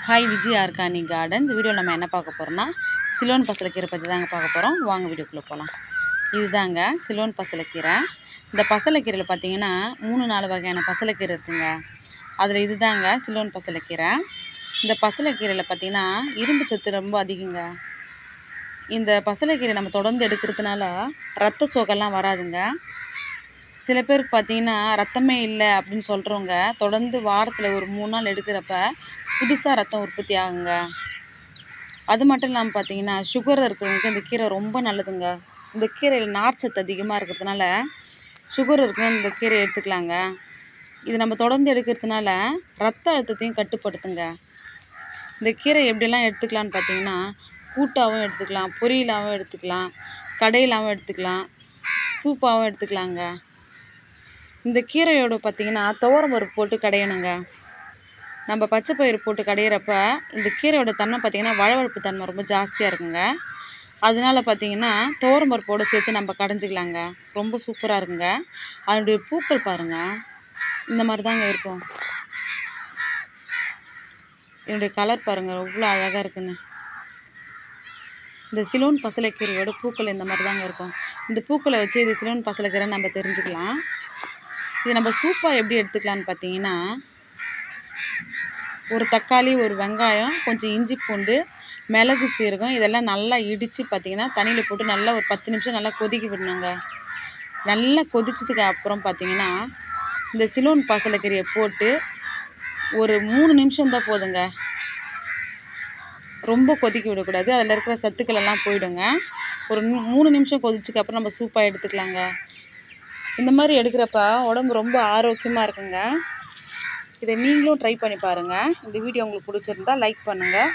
Hi Vijay organic garden. இந்த வீடியோவில் நம்ம என்ன பார்க்க போகிறோம்னா சிலோன் பசலைக்கீரை பற்றி தாங்க பார்க்க போகிறோம். வாங்க வீடியோக்குள்ளே போகலாம். இதுதாங்க சிலோன் பசலைக்கீரை. இந்த பசலைக்கீரையில் பார்த்தீங்கன்னா 3-4 வகையான பசலைக்கீரை இருக்குங்க. அதில் இதுதாங்க சிலோன் பசலைக்கீரை. இந்த பசலைக்கீரையில் பார்த்தீங்கன்னா இரும்பு சத்து ரொம்ப அதிகங்க. இந்த பசலைக்கீரை நம்ம தொடர்ந்து எடுக்கிறதுனால ரத்த சோகைலாம் வராதுங்க. சில பேருக்கு பார்த்தீங்கன்னா ரத்தமே இல்லை அப்படின்னு சொல்கிறவங்க தொடர்ந்து வாரத்தில் ஒரு 3 நாள் எடுக்கிறப்ப புதுசாக ரத்தம் உற்பத்தி ஆகுங்க. அது மட்டும் இல்லாமல் பார்த்தீங்கன்னா சுகர் இருக்கிறவங்களுக்கு இந்த கீரை ரொம்ப நல்லதுங்க. இந்த கீரையில் நார்ச்சத்து அதிகமாக இருக்கிறதுனால சுகர் இருக்கிறவங்க இந்த கீரை எடுத்துக்கலாங்க. இது நம்ம தொடர்ந்து எடுக்கிறதுனால ரத்த அழுத்தத்தையும் கட்டுப்படுத்துங்க. இந்த கீரை எப்படிலாம் எடுத்துக்கலான்னு பார்த்தீங்கன்னா கூட்டாகவும் எடுத்துக்கலாம், பொரியலாகவும் எடுத்துக்கலாம், கடையிலாகவும் எடுத்துக்கலாம், சூப்பாகவும் எடுத்துக்கலாங்க. இந்த கீரையோட பார்த்தீங்கன்னா துவரம் பருப்பு போட்டு கடையணுங்க. நம்ம பச்சை பயிறு போட்டு கடையிறப்ப இந்த கீரையோட தன்மை பார்த்திங்கன்னா வழவழப்பு தன்மை ரொம்ப ஜாஸ்தியாக இருக்குங்க. அதனால பார்த்திங்கன்னா துவரம் பருப்போடு சேர்த்து நம்ம கடைஞ்சிக்கலாங்க. ரொம்ப சூப்பராக இருக்குங்க. அதனுடைய பூக்கள் பாருங்கள், இந்த மாதிரி தாங்க இருக்கும். இதனுடைய கலர் பாருங்கள் எவ்வளோ அழகாக இருக்குன்னு. இந்த சிலோன் பசலைக்கீரையோட பூக்கள் இந்த மாதிரி தாங்க இருக்கும். இந்த பூக்களை வச்சு இது சிலோன் பசலைக்கீரை நம்ம தெரிஞ்சுக்கலாம். இது நம்ம சூப்பாக எப்படி எடுத்துக்கலான்னு பார்த்தீங்கன்னா ஒரு தக்காளி, ஒரு வெங்காயம், கொஞ்சம் இஞ்சி பூண்டு, மிளகு, சீரகம் இதெல்லாம் நல்லா இடித்து பார்த்திங்கன்னா தண்ணியில் போட்டு நல்லா ஒரு 10 நிமிஷம் நல்லா கொதிக்க விடணுங்க. நல்லா கொதிச்சதுக்கு அப்புறம் பார்த்திங்கன்னா இந்த சிலோன் பசலைக்கீரையை போட்டு ஒரு 3 நிமிஷம் தான் போதுங்க. ரொம்ப கொதிக்க விடக்கூடாது, அதில் இருக்கிற சத்துக்கள் எல்லாம் போயிடுங்க. ஒரு 3 நிமிஷம் கொதிச்சதுக்கு அப்புறம் நம்ம சூப்பாக எடுத்துக்கலாங்க. இந்த மாதிரி எடுக்கிறப்ப உடம்பு ரொம்ப ஆரோக்கியமாக இருக்குங்க. இதை நீங்களும் ட்ரை பண்ணி பாருங்கள். இந்த வீடியோ உங்களுக்கு பிடிச்சிருந்தா லைக் பண்ணுங்கள்.